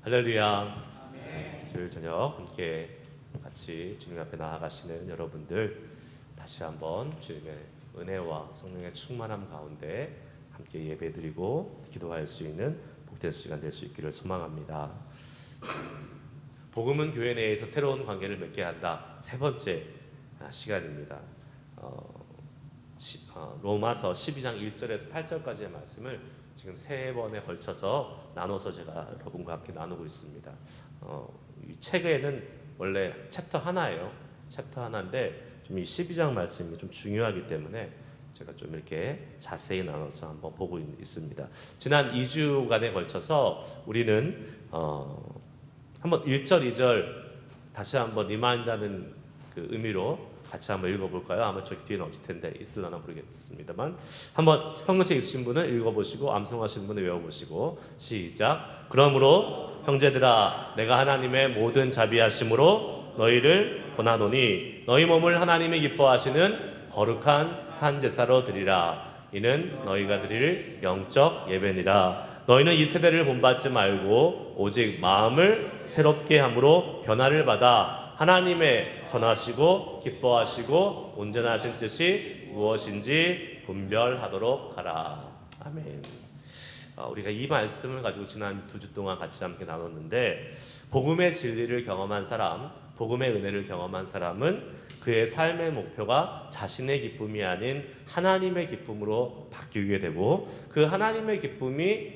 할렐루야. 수요일 저녁 함께 같이 주님 앞에 나아가시는 여러분들, 다시 한번 주님의 은혜와 성령의 충만함 가운데 함께 예배드리고 기도할 수 있는 복된 시간 될 수 있기를 소망합니다. 복음은 교회 내에서 새로운 관계를 맺게 한다. 세 번째 시간입니다. 로마서 12장 1절에서 8절까지의 말씀을 지금 세 번에 걸쳐서 나눠서 제가 여러분과 함께 나누고 있습니다. 이 책에는 원래 챕터 하나예요. 챕터 하나인데 좀 이 12장 말씀이 좀 중요하기 때문에 제가 좀 이렇게 자세히 나눠서 한번 보고 있습니다. 지난 2주간에 걸쳐서 우리는 한번 1절, 2절 다시 한번 리마인드하는 그 의미로 같이 한번 읽어볼까요? 아마 저기 뒤에는 없을 텐데 있으려나 모르겠습니다만 한번 성경책 있으신 분은 읽어보시고 암송하시는 분은 외워보시고 시작. 그러므로 형제들아 내가 하나님의 모든 자비하심으로 너희를 권하노니 너희 몸을 하나님이 기뻐하시는 거룩한 산제사로 드리라. 이는 너희가 드릴 영적 예배니라. 너희는 이 세대를 본받지 말고 오직 마음을 새롭게 함으로 변화를 받아 하나님의 선하시고 기뻐하시고 온전하신 뜻이 무엇인지 분별하도록 하라. 아멘. 우리가 이 말씀을 가지고 지난 2주 동안 같이 함께 나눴는데, 복음의 진리를 경험한 사람, 복음의 은혜를 경험한 사람은 그의 삶의 목표가 자신의 기쁨이 아닌 하나님의 기쁨으로 바뀌게 되고, 그 하나님의 기쁨이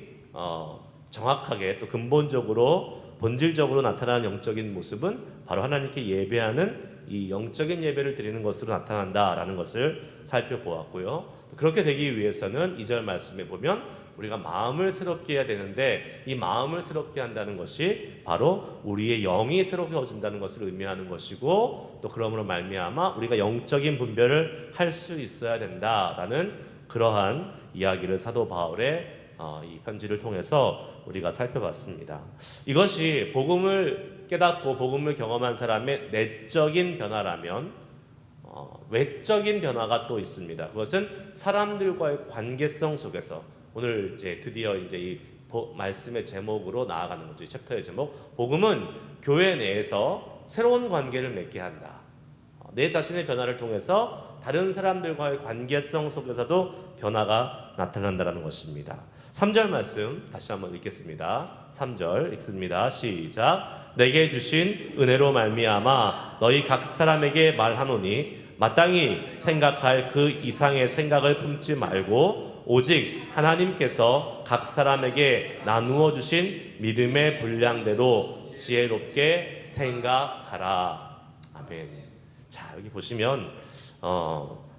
정확하게 또 근본적으로 본질적으로 나타나는 영적인 모습은 바로 하나님께 예배하는 이 영적인 예배를 드리는 것으로 나타난다라는 것을 살펴보았고요. 그렇게 되기 위해서는 2절 말씀에 보면 우리가 마음을 새롭게 해야 되는데, 이 마음을 새롭게 한다는 것이 바로 우리의 영이 새로워진다는 것을 의미하는 것이고, 또 그러므로 말미암아 우리가 영적인 분별을 할 수 있어야 된다라는 그러한 이야기를 사도 바울의 이 편지를 통해서 우리가 살펴봤습니다. 이것이 복음을 깨닫고 복음을 경험한 사람의 내적인 변화라면, 외적인 변화가 또 있습니다. 그것은 사람들과의 관계성 속에서, 오늘 이제 드디어 이제 이 말씀의 제목으로 나아가는 거죠. 이 챕터의 제목, 복음은 교회 내에서 새로운 관계를 맺게 한다. 내 자신의 변화를 통해서 다른 사람들과의 관계성 속에서도 변화가 나타난다는 것입니다. 3절 말씀 다시 한번 읽겠습니다. 3절 읽습니다. 시작. 내게 주신 은혜로 말미암아 너희 각 사람에게 말하노니 마땅히 생각할 그 이상의 생각을 품지 말고 오직 하나님께서 각 사람에게 나누어 주신 믿음의 분량대로 지혜롭게 생각하라. 아멘. 자, 여기 보시면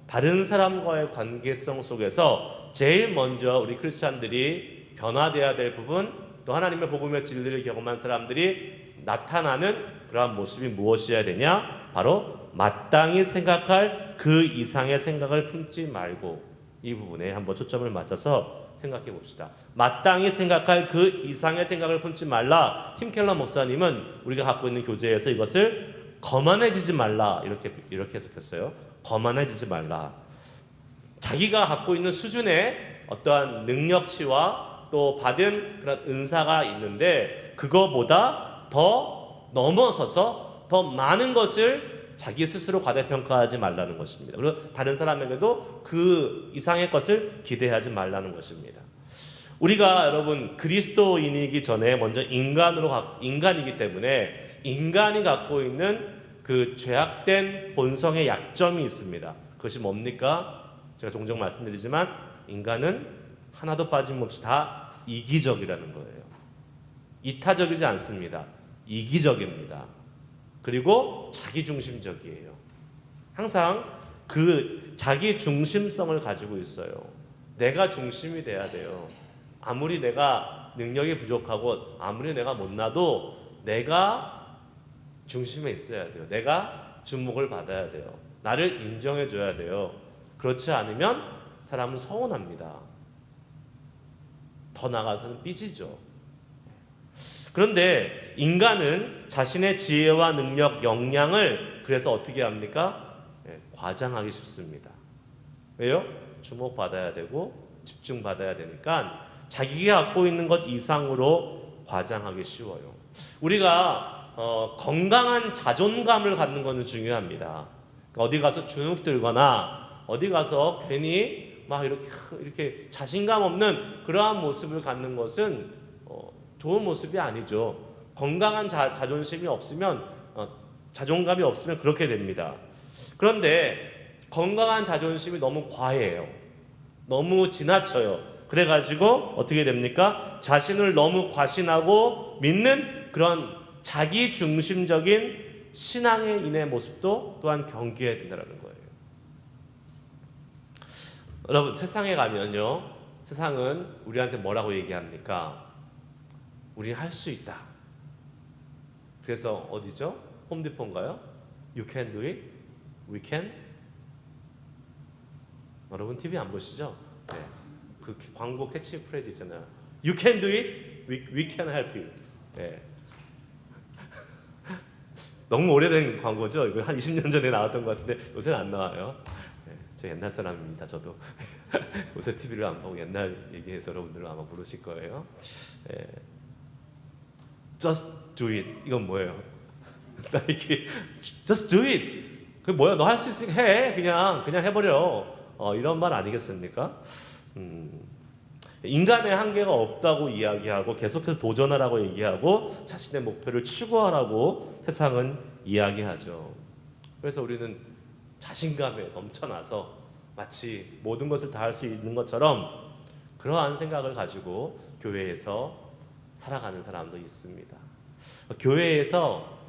다른 사람과의 관계성 속에서 제일 먼저 우리 크리스찬들이 변화되어야 될 부분, 또 하나님의 복음의 진리를 경험한 사람들이 나타나는 그러한 모습이 무엇이어야 되냐? 바로 마땅히 생각할 그 이상의 생각을 품지 말고, 이 부분에 한번 초점을 맞춰서 생각해 봅시다. 마땅히 생각할 그 이상의 생각을 품지 말라. 팀 켈러 목사님은 우리가 갖고 있는 교재에서 이것을 거만해지지 말라 이렇게 해석했어요. 거만해지지 말라. 자기가 갖고 있는 수준의 어떠한 능력치와 또 받은 그런 은사가 있는데, 그거보다 더 넘어서서 더 많은 것을 자기 스스로 과대평가하지 말라는 것입니다. 그리고 다른 사람에게도 그 이상의 것을 기대하지 말라는 것입니다. 우리가 여러분 그리스도인이기 전에 먼저 인간이기 때문에 인간이 갖고 있는 그 죄악된 본성의 약점이 있습니다. 그것이 뭡니까? 제가 종종 말씀드리지만 인간은 하나도 빠짐없이 다 이기적이라는 거예요. 이타적이지 않습니다. 이기적입니다. 그리고 자기중심적이에요. 항상 그 자기중심성을 가지고 있어요. 내가 중심이 돼야 돼요. 아무리 내가 능력이 부족하고 아무리 내가 못나도 내가 중심에 있어야 돼요. 내가 주목을 받아야 돼요. 나를 인정해줘야 돼요. 그렇지 않으면 사람은 서운합니다. 더 나아가서는 삐지죠. 그런데 인간은 자신의 지혜와 능력, 역량을 그래서 어떻게 합니까? 과장하기 쉽습니다. 왜요? 주목받아야 되고 집중받아야 되니까 자기가 갖고 있는 것 이상으로 과장하기 쉬워요. 우리가 건강한 자존감을 갖는 것은 중요합니다. 어디 가서 주눅 들거나 어디 가서 괜히 막 이렇게 자신감 없는 그러한 모습을 갖는 것은 좋은 모습이 아니죠. 건강한 자존심이 없으면 자존감이 없으면 그렇게 됩니다. 그런데 건강한 자존심이 너무 과해요. 너무 지나쳐요. 그래가지고 어떻게 됩니까? 자신을 너무 과신하고 믿는 그런 자기 중심적인 신앙의 인의 모습도 또한 경계해야 된다는 거예요. 여러분, 세상에 가면요, 세상은 우리한테 뭐라고 얘기합니까? 우리 할 수 있다. 그래서 어디죠? 홈디포인가요? You can do it. We can. 여러분 TV 안 보시죠? 네. 그 광고 캐치프레이즈 있잖아요. You can do it. We can help you. 네. 너무 오래된 광고죠. 이거 한 20년 전에 나왔던 것 같은데 요새는 안 나와요. 네. 저 옛날 사람입니다. 저도 요새 TV를 안 보고 옛날 얘기해서 여러분들은 아마 모르실 거예요. 네. Just do it. 이건 뭐예요? 나 이게 Just do it. 그 뭐야? 너 할 수 있으니까 해. 그냥 해버려. 이런 말 아니겠습니까? 인간의 한계가 없다고 이야기하고 계속해서 도전하라고 얘기하고 자신의 목표를 추구하라고 세상은 이야기하죠. 그래서 우리는 자신감에 넘쳐나서 마치 모든 것을 다 할 수 있는 것처럼 그러한 생각을 가지고 교회에서 살아가는 사람도 있습니다. 교회에서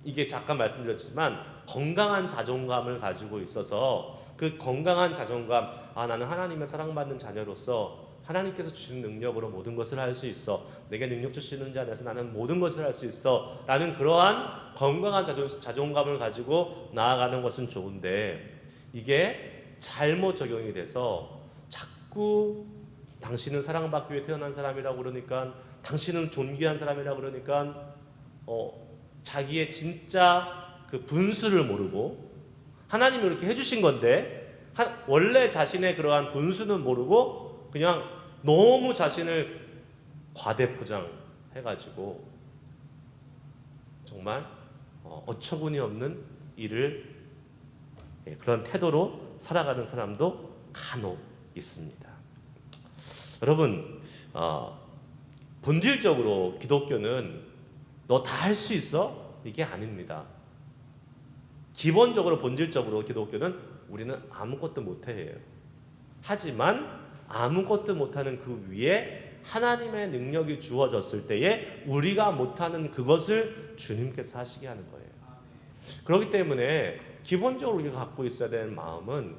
이게 잠깐 말씀드렸지만 건강한 자존감을 가지고 있어서 그 건강한 자존감, 나는 하나님의 사랑받는 자녀로서 하나님께서 주시는 능력으로 모든 것을 할 수 있어, 내게 능력 주시는 자 안에서 나는 모든 것을 할 수 있어 라는 그러한 건강한 자존감을 가지고 나아가는 것은 좋은데, 이게 잘못 적용이 돼서 자꾸 당신은 사랑받기 위해 태어난 사람이라고 그러니까, 당신은 존귀한 사람이라고 그러니까 자기의 진짜 그 분수를 모르고, 하나님이 이렇게 해주신 건데 원래 자신의 그러한 분수는 모르고 그냥 너무 자신을 과대포장해가지고 정말 어처구니 없는 일을, 그런 태도로 살아가는 사람도 간혹 있습니다. 여러분, 본질적으로 기독교는 너 다 할 수 있어? 이게 아닙니다. 기본적으로 본질적으로 기독교는 우리는 아무것도 못해요. 하지만 아무것도 못하는 그 위에 하나님의 능력이 주어졌을 때에 우리가 못하는 그것을 주님께서 하시게 하는 거예요. 그렇기 때문에 기본적으로 우리가 갖고 있어야 되는 마음은,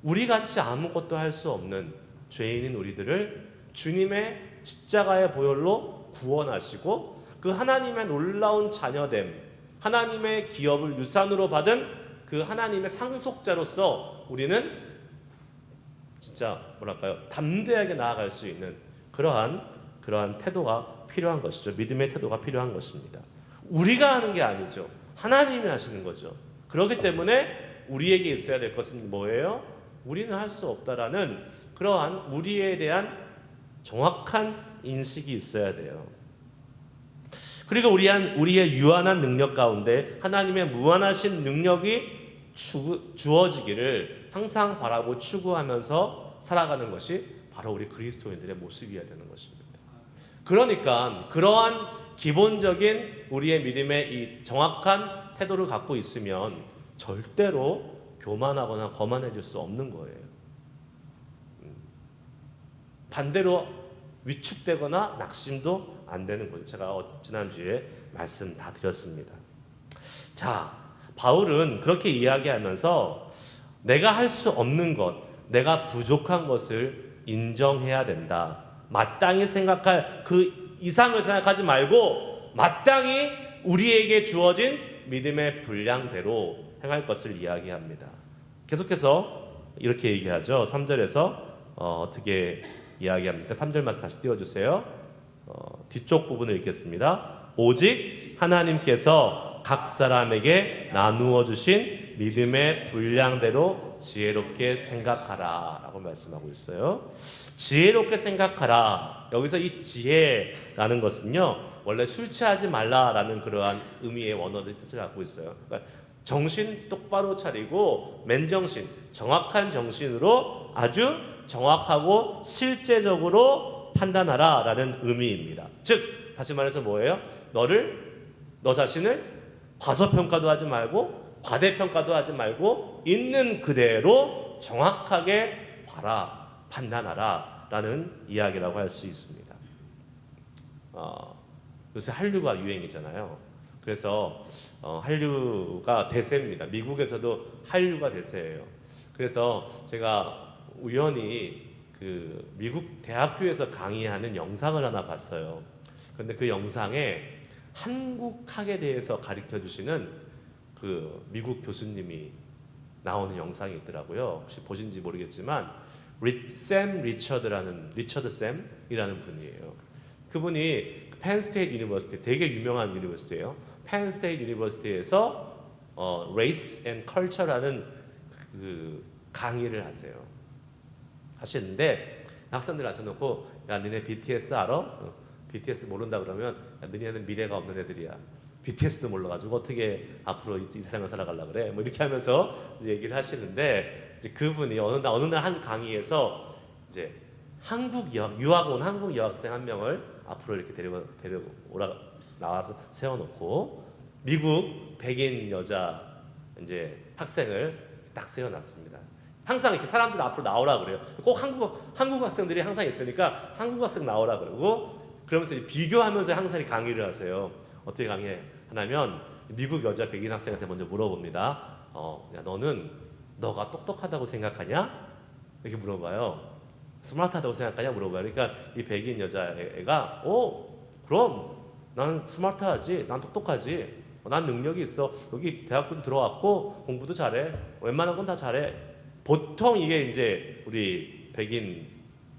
우리같이 아무것도 할 수 없는 죄인인 우리들을 주님의 십자가의 보혈로 구원하시고 그 하나님의 놀라운 자녀됨, 하나님의 기업을 유산으로 받은 그 하나님의 상속자로서 우리는 진짜 담대하게 나아갈 수 있는 그러한 태도가 필요한 것이죠. 믿음의 태도가 필요한 것입니다. 우리가 하는 게 아니죠. 하나님이 하시는 거죠. 그렇기 때문에 우리에게 있어야 될 것은 뭐예요? 우리는 할 수 없다라는 그러한 우리에 대한 정확한 인식이 있어야 돼요. 그리고 우리의 유한한 능력 가운데 하나님의 무한하신 능력이 주어지기를 항상 바라고 추구하면서 살아가는 것이 바로 우리 그리스도인들의 모습이어야 되는 것입니다. 그러니까 그러한 기본적인 우리의 믿음의 이 정확한 태도를 갖고 있으면 절대로 교만하거나 거만해질 수 없는 거예요. 반대로 위축되거나 낙심도 안 되는 거죠. 제가 지난주에 말씀 다 드렸습니다. 자, 바울은 그렇게 이야기하면서 내가 할 수 없는 것, 내가 부족한 것을 인정해야 된다. 마땅히 생각할 그 이상을 생각하지 말고 마땅히 우리에게 주어진 믿음의 분량대로 행할 것을 이야기합니다. 계속해서 이렇게 얘기하죠. 3절에서 어떻게 이야기합니까? 3절 말씀 다시 띄워주세요. 뒤쪽 부분을 읽겠습니다. 오직 하나님께서 각 사람에게 나누어 주신 믿음의 분량대로 지혜롭게 생각하라 라고 말씀하고 있어요. 지혜롭게 생각하라. 여기서 이 지혜라는 것은요, 원래 술 취하지 말라라는 그러한 의미의 원어의 뜻을 갖고 있어요. 그러니까 정신 똑바로 차리고 맨정신, 정확한 정신으로 아주 정확하고 실제적으로 판단하라 라는 의미입니다. 즉 다시 말해서 뭐예요? 너 자신을 과소평가도 하지 말고 과대평가도 하지 말고 있는 그대로 정확하게 봐라, 판단하라 라는 이야기라고 할 수 있습니다. 요새 한류가 유행이잖아요. 그래서 한류가 대세입니다. 미국에서도 한류가 대세예요. 그래서 제가 우연히 그 미국 대학교에서 강의하는 영상을 하나 봤어요. 그런데 그 영상에 한국학에 대해서 가르쳐 주시는 그 미국 교수님이 나오는 영상이 있더라고요. 혹시 보신지 모르겠지만 리처드 샘이라는 분이에요. 그분이 펜스테이트 유니버시티, 되게 유명한 유니버시티예요. 펜스테이트 유니버시티에서 Race and Culture라는 그 강의를 하시는데 학생들 앉혀놓고 야 너네 BTS 알아? BTS 모른다 그러면 야, 너네는 미래가 없는 애들이야. BTS도 몰라가지고 어떻게 앞으로 이 세상을 살아가려 그래? 뭐 이렇게 하면서 얘기를 하시는데 이제 그분이 어느 날 한 강의에서 이제 유학 온 한국 여학생 한 명을 앞으로 이렇게 데려오라 나와서 세워놓고 미국 백인 여자 이제 학생을 딱 세워놨습니다. 항상 이렇게 사람들 앞으로 나오라 그래요. 꼭 한국 학생들이 항상 있으니까 한국 학생 나오라 그러고 그러면서 비교하면서 항상 이렇게 강의를 하세요. 어떻게 강의하냐면 미국 여자 백인 학생한테 먼저 물어봅니다. 야 너는 너가 똑똑하다고 생각하냐? 이렇게 물어봐요. 스마트하다고 생각하냐 물어봐요. 그러니까 이 백인 여자애가 그럼 난 스마트하지, 난 똑똑하지, 난 능력이 있어. 여기 대학교도 들어왔고 공부도 잘해. 웬만한 건 다 잘해. 보통 이게 이제 우리 백인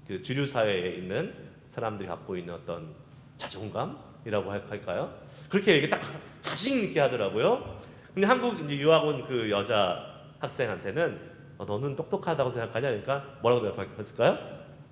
그 주류 사회에 있는 사람들이 갖고 있는 어떤 자존감이라고 할까요? 그렇게 얘기 딱 자신 있게 하더라고요. 근데 한국 이제 유학 온 그 여자 학생한테는 너는 똑똑하다고 생각하냐? 그러니까 뭐라고 대답했을까요?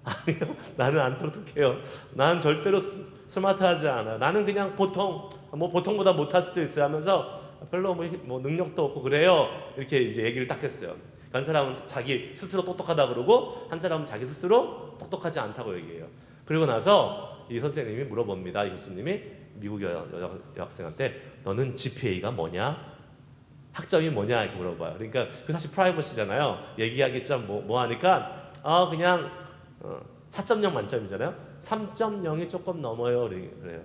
아니요, 나는 안 똑똑해요. 나는 절대로 스마트하지 않아요. 나는 그냥 보통보다 못할 수도 있어요 하면서 별로 뭐 능력도 없고 그래요. 이렇게 이제 얘기를 딱 했어요. 한 사람은 자기 스스로 똑똑하다 그러고 한 사람은 자기 스스로 똑똑하지 않다고 얘기해요. 그리고 나서 이 선생님이 물어봅니다. 이 교수님이 미국 여학생한테 너는 GPA가 뭐냐? 학점이 뭐냐? 이렇게 물어봐요. 그러니까 그 사실 프라이버시잖아요. 얘기하기 좀 뭐 하니까 그냥 4.0 만점이잖아요. 3.0이 조금 넘어요. 그래요.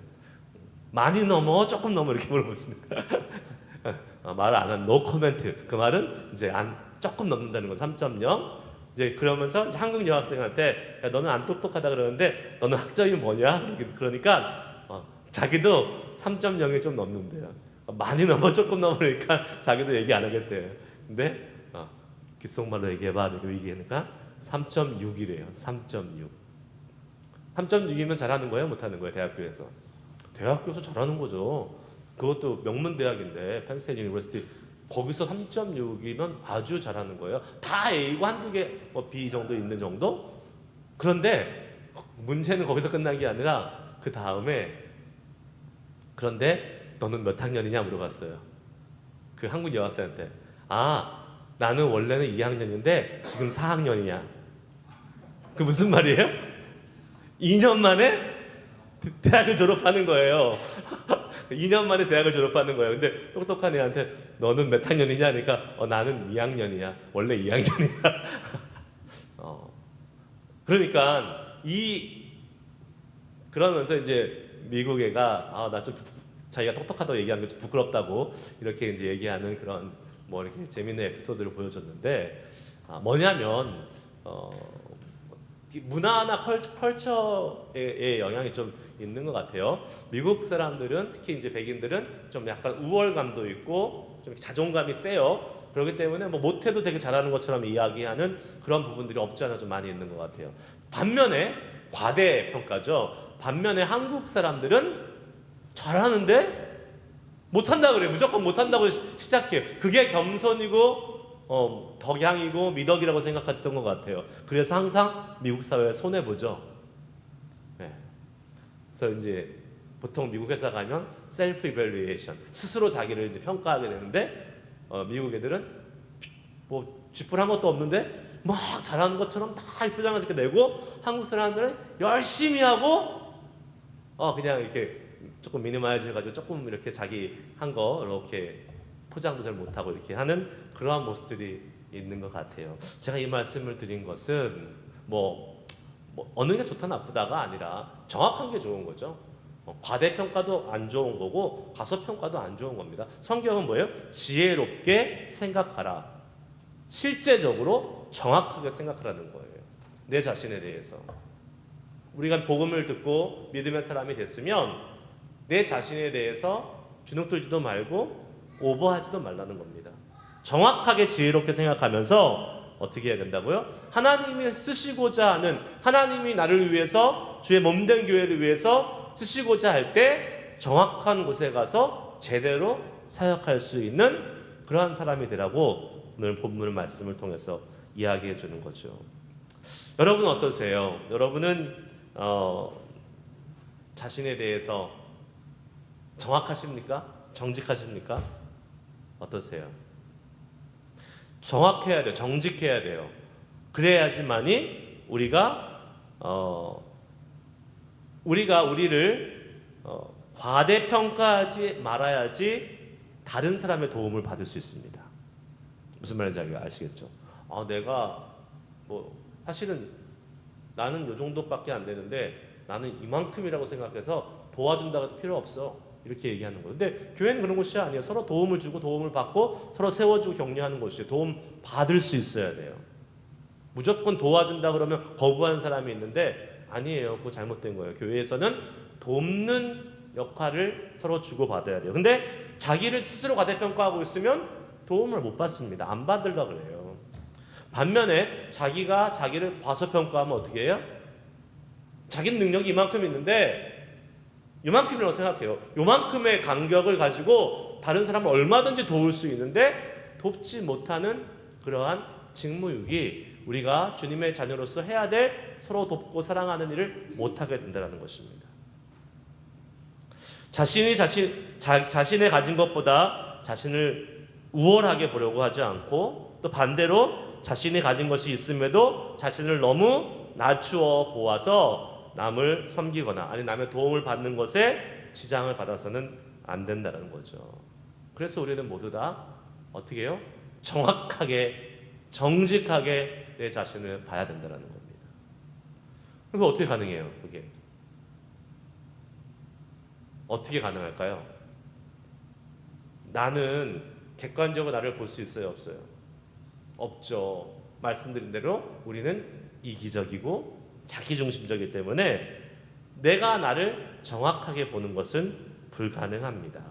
많이 넘어, 조금 넘어 이렇게 물어보시는 거예요. 말을 안 한 노 코멘트. 그 말은 이제 조금 넘는다는 거 3.0. 이제 그러면서 이제 한국 여학생한테 야, 너는 안 똑똑하다 그러는데 너는 학점이 뭐냐? 그러니까 자기도 3.0이 좀 넘는데요. 많이 넘어 조금 넘으니까 자기도 얘기 안 하겠대요. 근데 귓속말로 얘기해봐 이렇게 얘기하니까 3.6이래요. 3.6. 3.6이면 잘하는 거예요? 못하는 거예요? 대학교에서? 대학교에서 잘하는 거죠. 그것도 명문 대학인데 펜스테이트 유니버시티 거기서 3.6이면 아주 잘하는 거예요. 다 A고 한두 개 B 정도 있는 정도? 그런데 문제는 거기서 끝난 게 아니라 그 다음에 그런데 너는 몇 학년이냐 물어봤어요. 그 한국 여학생한테. 나는 원래는 2학년인데 지금 4학년이냐. 그 무슨 말이에요? 2년 만에 대학을 졸업하는 거예요. 2년 만에 대학을 졸업하는 거예요. 근데 똑똑한 애한테 너는 몇 학년이냐 하니까 나는 2학년이야. 원래 2학년이야. 그러니까 그러면서 이제 미국 애가 나 좀 자기가 똑똑하다고 얘기하는 게 좀 부끄럽다고 이렇게 이제 얘기하는 그런 뭐 이렇게 재밌는 에피소드를 보여줬는데 뭐냐면 문화나 컬처의 영향이 좀 있는 것 같아요. 미국 사람들은 특히 이제 백인들은 좀 약간 우월감도 있고 좀 자존감이 세요. 그렇기 때문에 뭐 못해도 되게 잘하는 것처럼 이야기하는 그런 부분들이 없지 않아 좀 많이 있는 것 같아요. 반면에 과대평가죠. 반면에 한국 사람들은 잘하는데 못한다 그래요. 무조건 못한다고 시작해요. 그게 겸손이고 덕양이고 미덕이라고 생각했던 것 같아요. 그래서 항상 미국 사회에 손해보죠. 네. 그래서 이제 보통 미국 회사 가면 셀프 이밸류에이션, 스스로 자기를 이제 평가하게 되는데 미국 애들은 뭐 쥐뿔한 것도 없는데 막 잘하는 것처럼 다 표정을 이렇게 내고, 한국 사람들은 열심히 하고 그냥 이렇게 조금 미니마이즈 해가지고 조금 이렇게 자기 한 거 이렇게 포장도 잘 못하고 이렇게 하는 그러한 모습들이 있는 것 같아요. 제가 이 말씀을 드린 것은 뭐 어느 게 좋다 나쁘다가 아니라 정확한 게 좋은 거죠. 과대평가도 안 좋은 거고 과소평가도 안 좋은 겁니다. 성경은 뭐예요? 지혜롭게 생각하라. 실제적으로 정확하게 생각하라는 거예요. 내 자신에 대해서. 우리가 복음을 듣고 믿음의 사람이 됐으면 내 자신에 대해서 주눅들지도 말고 오버하지도 말라는 겁니다. 정확하게 지혜롭게 생각하면서 어떻게 해야 된다고요? 하나님이 쓰시고자 하는, 하나님이 나를 위해서, 주의 몸된 교회를 위해서 쓰시고자 할 때 정확한 곳에 가서 제대로 사역할 수 있는 그러한 사람이 되라고 오늘 본문 말씀을 통해서 이야기해 주는 거죠. 여러분 어떠세요? 여러분은 자신에 대해서 정확하십니까? 정직하십니까? 어떠세요? 정확해야 돼요. 정직해야 돼요. 그래야지만이 우리를 과대평가하지 말아야지 다른 사람의 도움을 받을 수 있습니다. 무슨 말인지 아시겠죠? 내가 사실은 나는 요 정도밖에 안 되는데 나는 이만큼이라고 생각해서 도와준다고 해도 필요 없어. 이렇게 얘기하는 거예요. 근데 교회는 그런 곳이 아니에요. 서로 도움을 주고 도움을 받고 서로 세워주고 격려하는 곳이에요. 도움 받을 수 있어야 돼요. 무조건 도와준다 그러면 거부하는 사람이 있는데 아니에요. 그거 잘못된 거예요. 교회에서는 돕는 역할을 서로 주고받아야 돼요. 근데 자기를 스스로 과대평가하고 있으면 도움을 못 받습니다. 안 받으려고 그래요. 반면에 자기가 자기를 과소평가하면 어떻게 해요? 자기는 능력이 이만큼 있는데 요만큼이라고 생각해요. 요만큼의 간격을 가지고 다른 사람을 얼마든지 도울 수 있는데 돕지 못하는 그러한 직무유기, 우리가 주님의 자녀로서 해야 될 서로 돕고 사랑하는 일을 못하게 된다는 것입니다. 자신의 가진 것보다 자신을 우월하게 보려고 하지 않고, 또 반대로 자신이 가진 것이 있음에도 자신을 너무 낮추어 보아서 남을 섬기거나 아니 남의 도움을 받는 것에 지장을 받아서는 안 된다는 거죠. 그래서 우리는 모두 다 어떻게 해요? 정확하게 정직하게 내 자신을 봐야 된다는 겁니다. 그게 어떻게 가능해요? 그게 어떻게 가능할까요? 나는 객관적으로 나를 볼 수 있어요? 없어요? 없죠. 말씀드린 대로 우리는 이기적이고 자기중심적이기 때문에 내가 나를 정확하게 보는 것은 불가능합니다.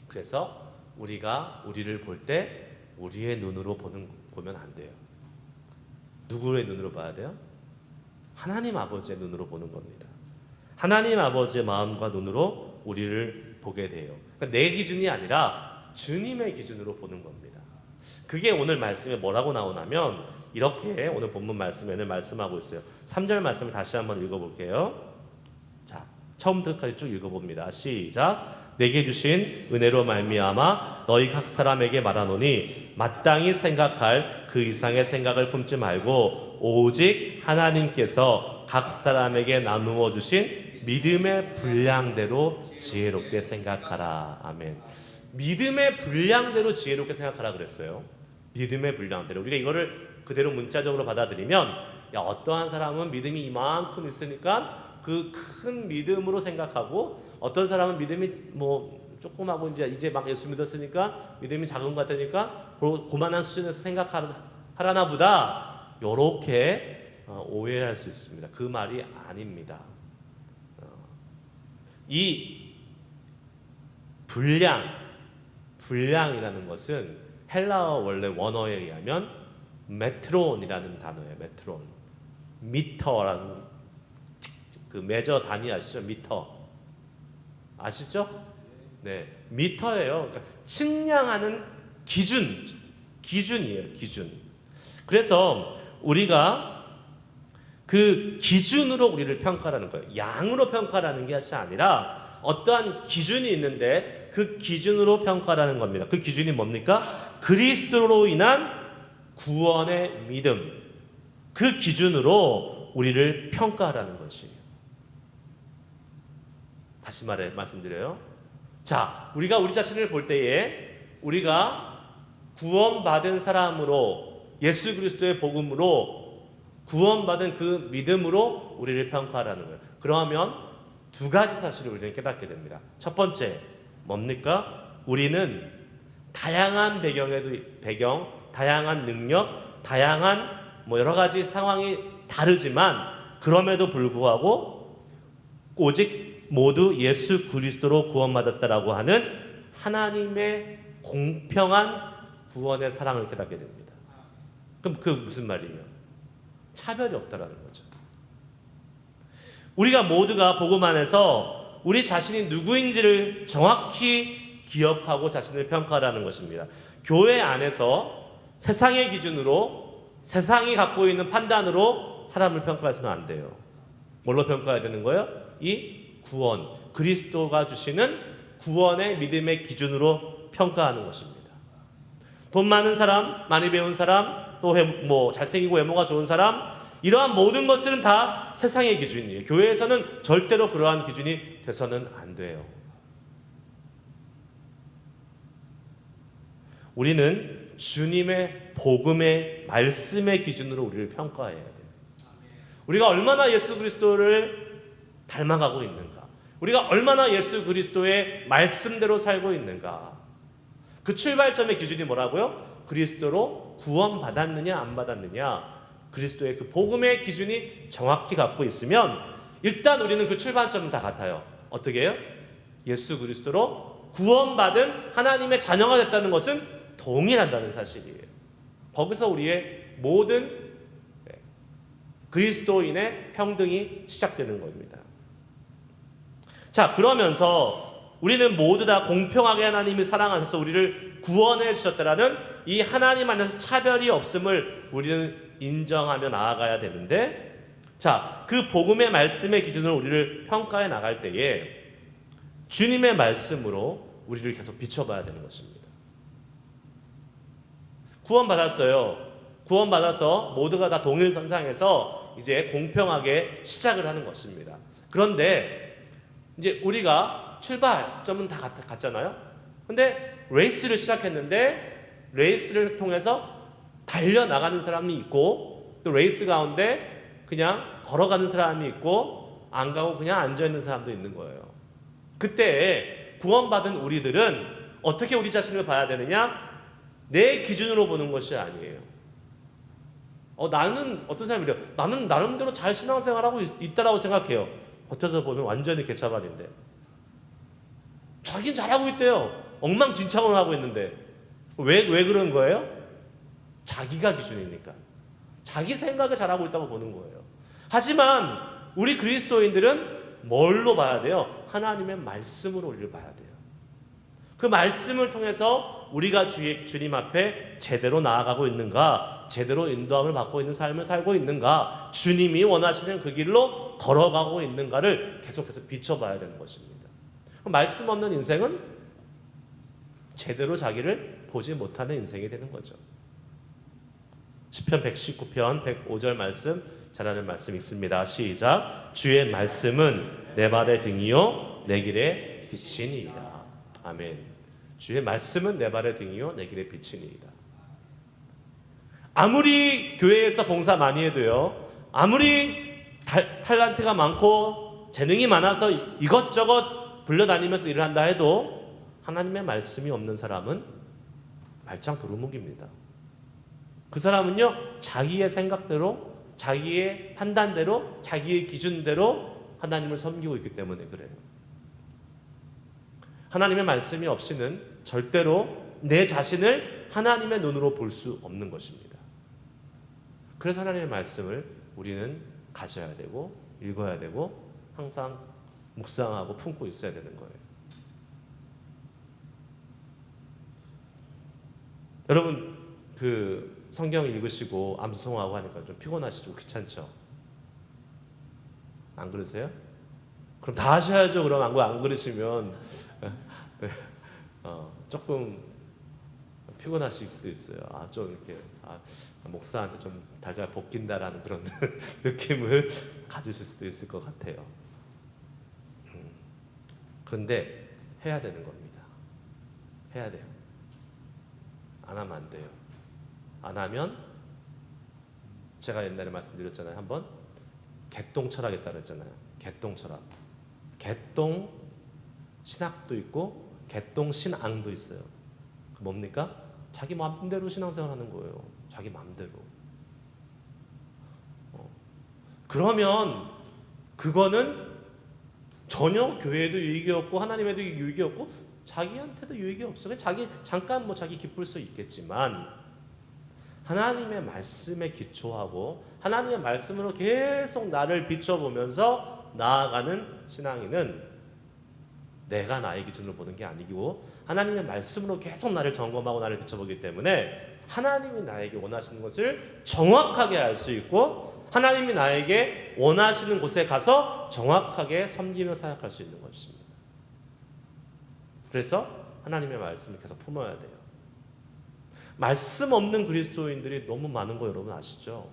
그래서 우리가 우리를 볼 때 우리의 눈으로 보면 안 돼요. 누구의 눈으로 봐야 돼요? 하나님 아버지의 눈으로 보는 겁니다. 하나님 아버지의 마음과 눈으로 우리를 보게 돼요. 그러니까 내 기준이 아니라 주님의 기준으로 보는 겁니다. 그게 오늘 말씀에 뭐라고 나오냐면 이렇게 오늘 본문 말씀에는 말씀하고 있어요. 3절 말씀을 다시 한번 읽어볼게요. 자, 처음부터 끝까지 쭉 읽어봅니다. 시작. 내게 주신 은혜로 말미암아 너희 각 사람에게 말하노니 마땅히 생각할 그 이상의 생각을 품지 말고 오직 하나님께서 각 사람에게 나누어 주신 믿음의 분량대로 지혜롭게 생각하라. 아멘. 믿음의 분량대로 지혜롭게 생각하라 그랬어요. 믿음의 분량대로. 우리가 이거를 그대로 문자적으로 받아들이면 어떠한 사람은 믿음이 이만큼 있으니까 그 큰 믿음으로 생각하고, 어떤 사람은 믿음이 조금하고 이제 막 예수 믿었으니까 믿음이 작은 것 같으니까 고만한 수준에서 생각하라나 보다, 요렇게 오해할 수 있습니다. 그 말이 아닙니다. 이 분량이라는 것은 헬라어 원래 원어에 의하면 메트론이라는 단어예요. 메트론. 미터라는 그 메저 단위 아시죠? 미터. 아시죠? 네, 미터예요. 그러니까 측량하는 기준이에요. 기준. 그래서 우리가 그 기준으로 우리를 평가하는 거예요. 양으로 평가하는 것이 아니라 어떠한 기준이 있는데 그 기준으로 평가하는 겁니다. 그 기준이 뭡니까? 그리스도로 인한 구원의 믿음. 그 기준으로 우리를 평가하라는 것이에요. 다시 말씀드려요. 자, 우리가 우리 자신을 볼 때에 우리가 구원받은 사람으로 예수 그리스도의 복음으로 구원받은 그 믿음으로 우리를 평가하라는 거예요. 그러면 두 가지 사실을 우리는 깨닫게 됩니다. 첫 번째 뭡니까? 우리는 다양한 배경, 다양한 능력, 다양한 여러 가지 상황이 다르지만 그럼에도 불구하고 오직 모두 예수 그리스도로 구원받았다라고 하는 하나님의 공평한 구원의 사랑을 깨닫게 됩니다. 그럼 그 무슨 말이에요? 차별이 없다라는 거죠. 우리가 모두가 복음 안에서 우리 자신이 누구인지를 정확히 기억하고 자신을 평가하라는 것입니다. 교회 안에서 세상의 기준으로 세상이 갖고 있는 판단으로 사람을 평가해서는 안 돼요. 뭘로 평가해야 되는 거예요? 이 구원, 그리스도가 주시는 구원의 믿음의 기준으로 평가하는 것입니다. 돈 많은 사람, 많이 배운 사람, 또 잘생기고 외모가 좋은 사람, 이러한 모든 것들은 다 세상의 기준이에요. 교회에서는 절대로 그러한 기준이 돼서는 안 돼요. 우리는 주님의 복음의 말씀의 기준으로 우리를 평가해야 돼요. 우리가 얼마나 예수 그리스도를 닮아가고 있는가, 우리가 얼마나 예수 그리스도의 말씀대로 살고 있는가. 그 출발점의 기준이 뭐라고요? 그리스도로 구원받았느냐 안 받았느냐, 그리스도의 그 복음의 기준이 정확히 갖고 있으면 일단 우리는 그 출발점은 다 같아요. 어떻게 해요? 예수 그리스도로 구원받은 하나님의 자녀가 됐다는 것은 동일한다는 사실이에요. 거기서 우리의 모든 그리스도인의 평등이 시작되는 겁니다. 자, 그러면서 우리는 모두 다 공평하게 하나님이 사랑하셔서 우리를 구원해 주셨다라는 이 하나님 안에서 차별이 없음을 우리는 인정하며 나아가야 되는데, 자, 그 복음의 말씀의 기준으로 우리를 평가해 나갈 때에 주님의 말씀으로 우리를 계속 비춰봐야 되는 것입니다. 구원받았어요. 구원받아서 모두가 다 동일선상에서 이제 공평하게 시작을 하는 것입니다. 그런데 이제 우리가 출발점은 다 같잖아요. 근데 레이스를 시작했는데 레이스를 통해서 달려나가는 사람이 있고, 또 레이스 가운데 그냥 걸어가는 사람이 있고, 안 가고 그냥 앉아있는 사람도 있는 거예요. 그때 구원받은 우리들은 어떻게 우리 자신을 봐야 되느냐? 내 기준으로 보는 것이 아니에요. 나는 어떤 사람이래요? 나는 나름대로 잘 신앙생활하고 있다라고 생각해요. 겉에서 보면 완전히 개차반인데 자기는 잘하고 있대요. 엉망진창으로 하고 있는데 왜 그런 거예요? 자기가 기준이니까. 자기 생각에 잘하고 있다고 보는 거예요. 하지만 우리 그리스도인들은 뭘로 봐야 돼요? 하나님의 말씀으로 우리를 봐야 돼요. 그 말씀을 통해서 우리가 주님 앞에 제대로 나아가고 있는가, 제대로 인도함을 받고 있는 삶을 살고 있는가, 주님이 원하시는 그 길로 걸어가고 있는가를 계속해서 비춰봐야 되는 것입니다. 말씀 없는 인생은 제대로 자기를 보지 못하는 인생이 되는 거죠. 시편 119편 105절 말씀, 잘 아는 말씀 읽습니다. 시작. 주의 말씀은 내 발의 등이요 내 길의 빛이니이다. 아멘. 주의 말씀은 내 발의 등이요 내 길의 빛이니이다. 아무리 교회에서 봉사 많이 해도요, 아무리 탤런트가 많고 재능이 많아서 이것저것 불려다니면서 일을 한다 해도 하나님의 말씀이 없는 사람은 말짱 도루묵입니다. 그 사람은요, 자기의 생각대로, 자기의 판단대로, 자기의 기준대로 하나님을 섬기고 있기 때문에 그래요. 하나님의 말씀이 없이는 절대로 내 자신을 하나님의 눈으로 볼 수 없는 것입니다. 그래서 하나님의 말씀을 우리는 가져야 되고 읽어야 되고 항상 묵상하고 품고 있어야 되는 거예요. 여러분 그 성경 읽으시고 암송하고 하니까 좀 피곤하시죠? 귀찮죠? 안 그러세요? 그럼 다 하셔야죠. 그럼 안 그러시면 네. 조금 피곤하실 수도 있어요. 좀 이렇게 목사한테 좀 달달 볶인다라는 그런 느낌을 가지실 수도 있을 것 같아요. 그런데 해야 되는 겁니다. 해야 돼요. 안 하면 안 돼요. 안 하면 제가 옛날에 말씀드렸잖아요. 한번 개똥 철학이라고 했잖아요. 개똥 철학. 개똥 신학도 있고 개똥 신앙도 있어요. 뭡니까? 자기 마음대로 신앙생활 하는 거예요. 자기 마음대로. 그러면 그거는 전혀 교회에도 유익이 없고 하나님에도 유익이 없고 자기한테도 유익이 없어요. 잠깐 자기 기쁠 수 있겠지만 하나님의 말씀에 기초하고 하나님의 말씀으로 계속 나를 비춰보면서 나아가는 신앙인은 내가 나의 기준으로 보는 게 아니고 하나님의 말씀으로 계속 나를 점검하고 나를 비춰보기 때문에 하나님이 나에게 원하시는 것을 정확하게 알 수 있고 하나님이 나에게 원하시는 곳에 가서 정확하게 섬기며 사역할 수 있는 것입니다. 그래서 하나님의 말씀을 계속 품어야 돼요. 말씀 없는 그리스도인들이 너무 많은 거 여러분 아시죠?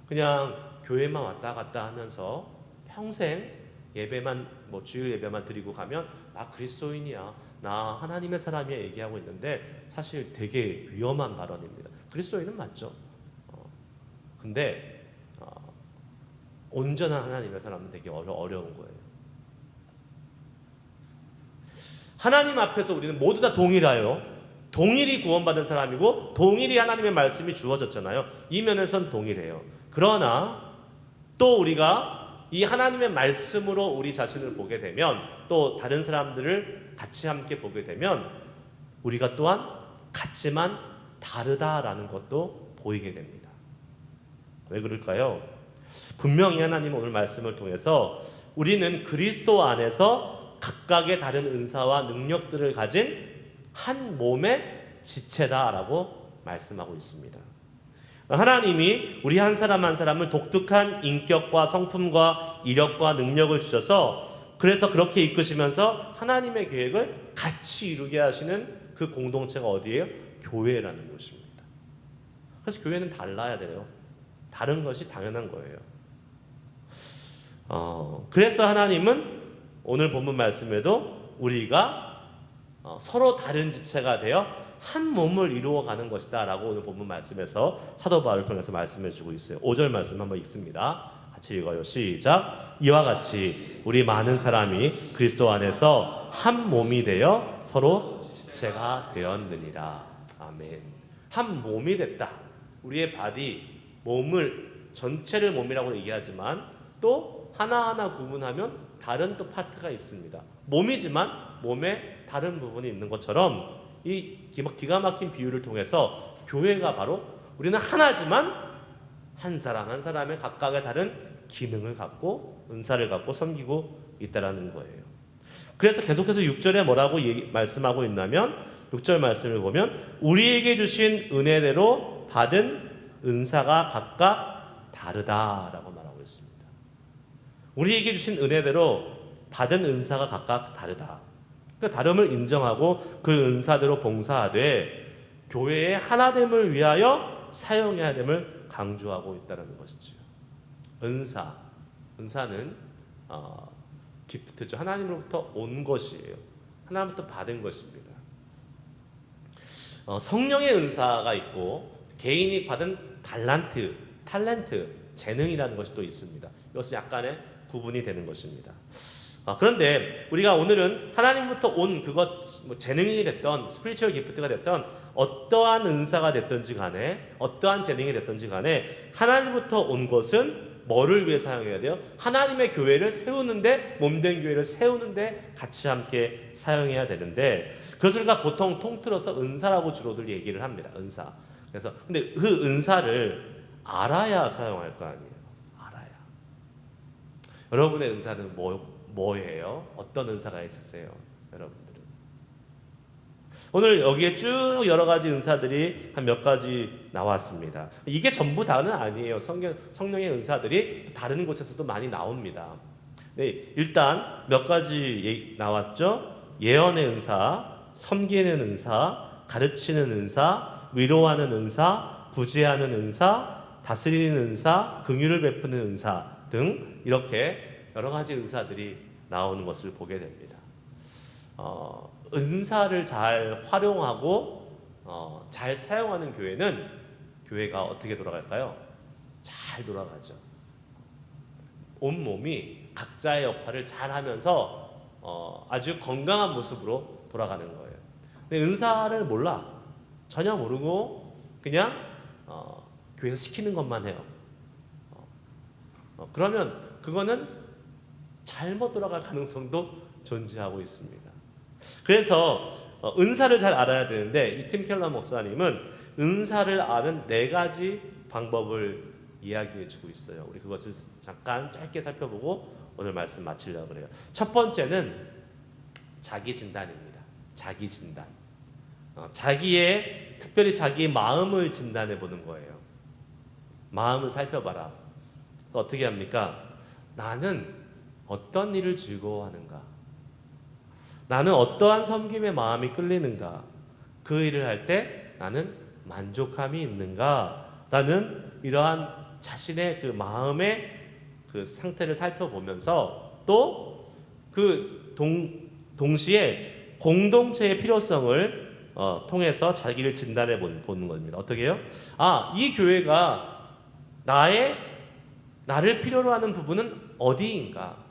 그냥 교회만 왔다 갔다 하면서 평생 예배만 주일 예배만 드리고 가면 나 그리스도인이야, 나 하나님의 사람이야 얘기하고 있는데 사실 되게 위험한 발언입니다. 그리스도인은 맞죠. 근데 온전한 하나님의 사람은 되게 어려운 거예요. 하나님 앞에서 우리는 모두 다 동일해요. 동일히 구원받은 사람이고 동일히 하나님의 말씀이 주어졌잖아요. 이 면에선 동일해요. 그러나 또 우리가 이 하나님의 말씀으로 우리 자신을 보게 되면 또 다른 사람들을 같이 함께 보게 되면 우리가 또한 같지만 다르다라는 것도 보이게 됩니다. 왜 그럴까요? 분명히 하나님은 오늘 말씀을 통해서 우리는 그리스도 안에서 각각의 다른 은사와 능력들을 가진 한 몸의 지체다라고 말씀하고 있습니다. 하나님이 우리 한 사람 한 사람을 독특한 인격과 성품과 이력과 능력을 주셔서 그래서 그렇게 이끄시면서 하나님의 계획을 같이 이루게 하시는 그 공동체가 어디예요? 교회라는 것입니다. 그래서 교회는 달라야 돼요. 다른 것이 당연한 거예요. 그래서 하나님은 오늘 본문 말씀에도 우리가 서로 다른 지체가 되어 한 몸을 이루어가는 것이다 라고 오늘 본문 말씀에서 사도 바울을 통해서 말씀해 주고 있어요. 5절 말씀 한번 읽습니다. 같이 읽어요. 시작. 이와 같이 우리 많은 사람이 그리스도 안에서 한 몸이 되어 서로 지체가 되었느니라. 아멘. 한 몸이 됐다. 우리의 바디, 몸을 전체를 몸이라고 얘기하지만 또 하나하나 구분하면 다른 또 파트가 있습니다. 몸이지만 몸에 다른 부분이 있는 것처럼 이 기가 막힌 비유를 통해서 교회가 바로 우리는 하나지만 한 사람 한 사람의 각각의 다른 기능을 갖고 은사를 갖고 섬기고 있다라는 거예요. 그래서 계속해서 6절에 뭐라고 말씀하고 있냐면 6절 말씀을 보면 우리에게 주신 은혜대로 받은 은사가 각각 다르다라고 말하고 있습니다. 우리에게 주신 은혜대로 받은 은사가 각각 다르다. 그 다름을 인정하고 그 은사대로 봉사하되 교회의 하나됨을 위하여 사용해야 됨을 강조하고 있다는 것이죠. 은사는 기프트죠. 하나님으로부터 온 것이에요. 하나님부터 받은 것입니다. 성령의 은사가 있고 개인이 받은 탤런트, 재능이라는 것이 또 있습니다. 이것이 약간의 구분이 되는 것입니다. 그런데 우리가 오늘은 하나님부터 온 그것, 재능이 됐던 스피리추얼 기프트가 됐던 어떠한 은사가 됐든지 간에 어떠한 재능이 됐든지 간에 하나님부터 온 것은 뭐를 위해 사용해야 돼요? 하나님의 교회를 세우는데, 몸된 교회를 세우는데 같이 함께 사용해야 되는데 그것을 우리가 보통 통틀어서 은사라고 주로들 얘기를 합니다. 은사. 그래서 근데 그 은사를 알아야 사용할 거 아니에요. 알아야. 여러분의 은사는 뭐예요? 어떤 은사가 있으세요? 여러분들은 오늘 여기에 쭉 여러 가지 은사들이 한 몇 가지 나왔습니다. 이게 전부 다는 아니에요. 성령의 은사들이 다른 곳에서도 많이 나옵니다. 네, 일단 몇 가지 나왔죠. 예언의 은사, 섬기는 은사, 가르치는 은사, 위로하는 은사, 구제하는 은사, 다스리는 은사, 긍휼을 베푸는 은사 등 이렇게 여러 가지 은사들이 나오는 것을 보게 됩니다. 은사를 잘 활용하고 잘 사용하는 교회가 어떻게 돌아갈까요? 잘 돌아가죠. 온 몸이 각자의 역할을 잘 하면서 아주 건강한 모습으로 돌아가는 거예요. 근데 은사를 몰라. 전혀 모르고 그냥 교회에서 시키는 것만 해요. 그러면 그거는 잘못 돌아갈 가능성도 존재하고 있습니다. 그래서 은사를 잘 알아야 되는데 이 팀 켈러 목사님은 은사를 아는 4가지 방법을 이야기해 주고 있어요. 우리 그것을 잠깐 짧게 살펴보고 오늘 말씀 마치려고 그래요. 첫 번째는 자기 진단입니다. 자기 진단. 특별히 자기의 마음을 진단해 보는 거예요. 마음을 살펴봐라. 어떻게 합니까? 나는 어떤 일을 즐거워하는가? 나는 어떠한 섬김의 마음이 끌리는가? 그 일을 할 때 나는 만족함이 있는가? 라는 이러한 자신의 그 마음의 그 상태를 살펴보면서 또 그 동시에 공동체의 필요성을 통해서 자기를 진단해 보는 겁니다. 어떻게 해요? 이 교회가 나를 필요로 하는 부분은 어디인가?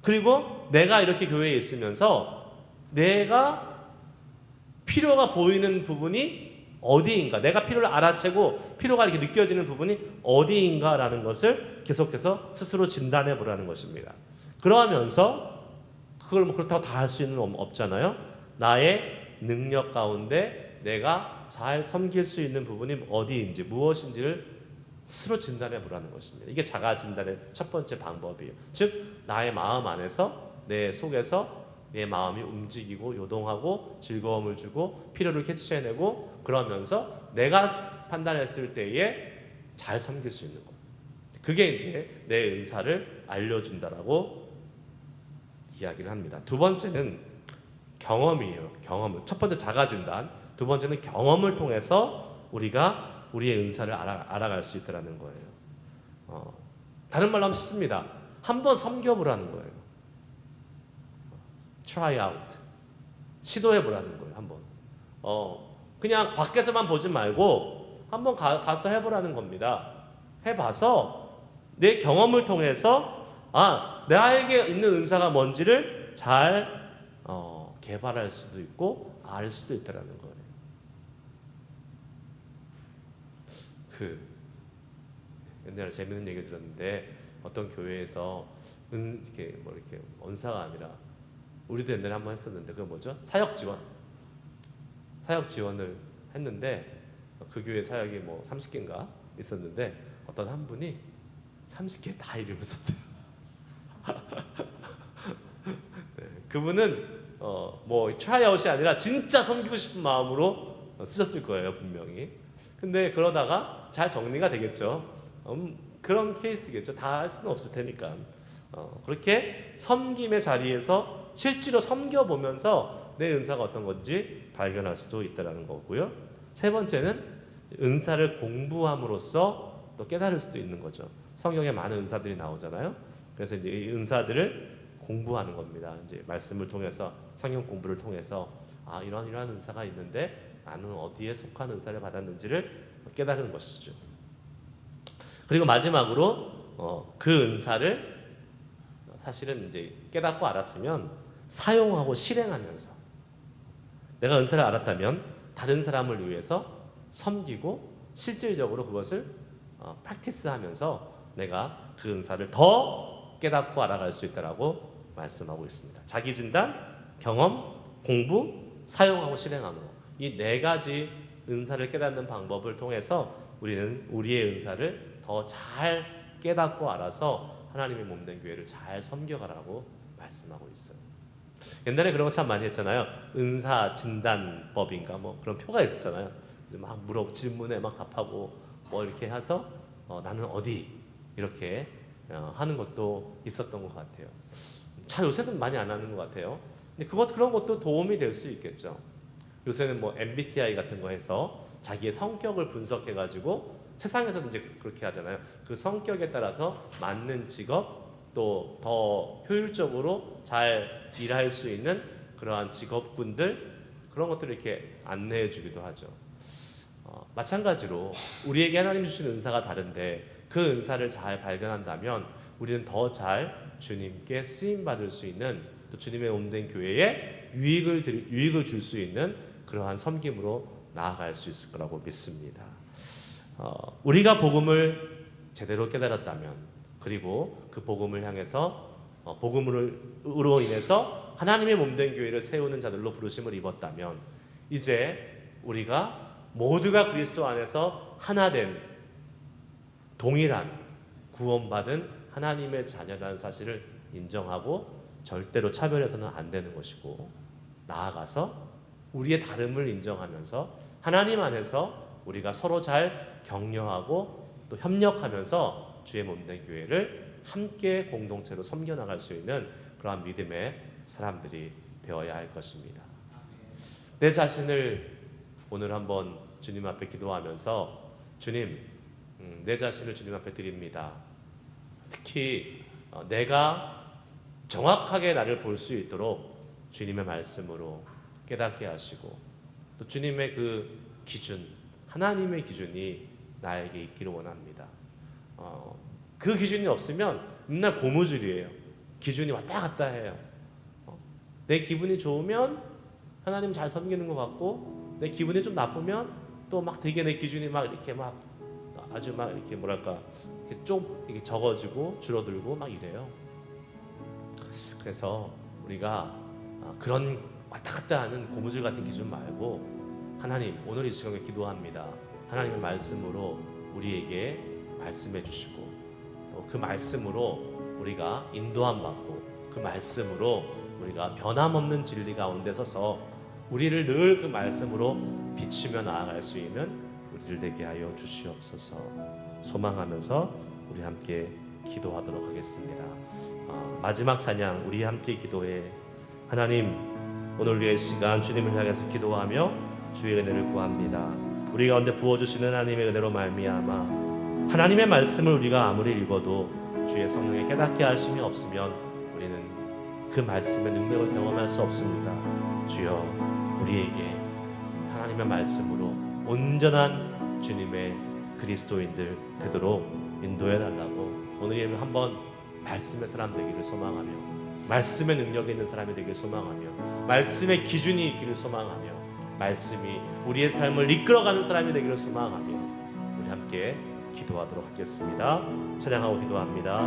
그리고 내가 이렇게 교회에 있으면서 내가 필요가 보이는 부분이 어디인가? 내가 필요를 알아채고 필요가 이렇게 느껴지는 부분이 어디인가라는 것을 계속해서 스스로 진단해 보라는 것입니다. 그러면서 그걸 그렇다고 다 할 수는 없잖아요. 나의 능력 가운데 내가 잘 섬길 수 있는 부분이 어디인지 무엇인지를 스스로 진단해 보라는 것입니다. 이게 자가 진단의 첫 번째 방법이에요. 즉 나의 마음 안에서 내 속에서 내 마음이 움직이고 요동하고 즐거움을 주고 필요를 캐치해내고 그러면서 내가 판단했을 때에 잘 섬길 수 있는 것. 그게 이제 내 은사를 알려준다라고 이야기를 합니다. 두 번째는 경험이에요. 첫 번째 자가 진단, 두 번째는 경험을 통해서 우리가 우리의 은사를 알아갈 수 있다는 거예요. 다른 말로 하면 쉽습니다. 한번 섬겨보라는 거예요. try out. 시도해보라는 거예요. 한번. 그냥 밖에서만 보지 말고 한번 가서 해보라는 겁니다. 해봐서 내 경험을 통해서 나에게 있는 은사가 뭔지를 잘 개발할 수도 있고 알 수도 있다는 거예요. 옛날에 재밌는 얘기를 들었는데 어떤 교회에서 이렇게 언사가 아니라 우리도 옛날에 한번 했었는데 그게 뭐죠? 사역 지원을 했는데 그 교회 사역이 뭐 30개인가 있었는데 어떤 한 분이 30개 다 이름을 썼대요. 네, 그분은 뭐 트라이아웃이 아니라 진짜 섬기고 싶은 마음으로 쓰셨을 거예요, 분명히. 근데 그러다가 잘 정리가 되겠죠. 그런 케이스겠죠. 다 할 수는 없을 테니까. 그렇게 섬김의 자리에서 실제로 섬겨보면서 내 은사가 어떤 건지 발견할 수도 있다는 거고요. 세 번째는 은사를 공부함으로써 또 깨달을 수도 있는 거죠. 성경에 많은 은사들이 나오잖아요. 그래서 이제 이 은사들을 공부하는 겁니다. 이제 말씀을 통해서 성경 공부를 통해서 이러한 은사가 있는데 나는 어디에 속한 은사를 받았는지를 깨달은 것이죠. 그리고 마지막으로 그 은사를 사실은 이제 깨닫고 알았으면 사용하고 실행하면서 내가 은사를 알았다면 다른 사람을 위해서 섬기고 실질적으로 그것을 프랙티스하면서 내가 그 은사를 더 깨닫고 알아갈 수 있다라고 말씀하고 있습니다. 자기 진단, 경험, 공부, 사용하고 실행함으로 이 4가지 은사를 깨닫는 방법을 통해서 우리는 우리의 은사를 더 잘 깨닫고 알아서 하나님의 몸된 교회를 잘 섬겨가라고 말씀하고 있어요. 옛날에 그런 거 참 많이 했잖아요. 은사 진단법인가 뭐 그런 표가 있었잖아요. 이제 막 질문에 막 답하고 뭐 이렇게 해서 나는 어디 이렇게 하는 것도 있었던 것 같아요. 잘 요새는 많이 안 하는 것 같아요. 근데 그런 것도 도움이 될 수 있겠죠. 요새는 뭐 MBTI 같은 거 해서 자기의 성격을 분석해가지고 세상에서도 이제 그렇게 하잖아요. 그 성격에 따라서 맞는 직업 또 더 효율적으로 잘 일할 수 있는 그러한 직업군들 그런 것들을 이렇게 안내해 주기도 하죠. 마찬가지로 우리에게 하나님 주신 은사가 다른데 그 은사를 잘 발견한다면 우리는 더 잘 주님께 쓰임 받을 수 있는 또 주님의 몸된 교회에 유익을 줄 수 있는 그러한 섬김으로 나아갈 수 있을 거라고 믿습니다. 우리가 복음을 제대로 깨달았다면 그리고 그 복음을 향해서 복음으로 인해서 하나님의 몸된 교회를 세우는 자들로 부르심을 입었다면 이제 우리가 모두가 그리스도 안에서 하나된 동일한 구원받은 하나님의 자녀라는 사실을 인정하고 절대로 차별해서는 안 되는 것이고 나아가서 우리의 다름을 인정하면서 하나님 안에서 우리가 서로 잘 격려하고 또 협력하면서 주의 몸된 교회를 함께 공동체로 섬겨나갈 수 있는 그러한 믿음의 사람들이 되어야 할 것입니다. 내 자신을 오늘 한번 주님 앞에 기도하면서 주님, 내 자신을 주님 앞에 드립니다. 특히 내가 정확하게 나를 볼 수 있도록 주님의 말씀으로 깨닫게 하시고 또 주님의 그 기준, 하나님의 기준이 나에게 있기를 원합니다. 그 기준이 없으면 맨날 고무줄이에요. 기준이 왔다 갔다 해요. 내 기분이 좋으면 하나님 잘 섬기는 것 같고 내 기분이 좀 나쁘면 또 막 되게 내 기준이 막 이렇게 막 아주 막 이렇게 뭐랄까 이렇게 적어지고 줄어들고 막 이래요. 그래서 우리가 그런 왔다 갔다 하는 고무줄 같은 기준 말고 하나님 오늘 이 시간에 기도합니다. 하나님의 말씀으로 우리에게 말씀해 주시고 또 그 말씀으로 우리가 인도함 받고 그 말씀으로 우리가 변함없는 진리 가운데 서서 우리를 늘 그 말씀으로 비추며 나아갈 수 있는 우리를 되게 하여 주시옵소서. 소망하면서 우리 함께 기도하도록 하겠습니다. 마지막 찬양 우리 함께 기도해. 하나님 오늘 위의 시간 주님을 향해서 기도하며 주의 은혜를 구합니다. 우리 가운데 부어주시는 하나님의 은혜로 말미암아 하나님의 말씀을 우리가 아무리 읽어도 주의 성령의 깨닫게 하심이 없으면 우리는 그 말씀의 능력을 경험할 수 없습니다. 주여 우리에게 하나님의 말씀으로 온전한 주님의 그리스도인들 되도록 인도해 달라고 오늘 예배 한번 말씀의 사람 되기를 소망하며 말씀의 능력이 있는 사람이 되기를 소망하며 말씀의 기준이 있기를 소망하며 말씀이 우리의 삶을 이끌어가는 사람이 되기를 소망하며 우리 함께 기도하도록 하겠습니다. 찬양하고 기도합니다.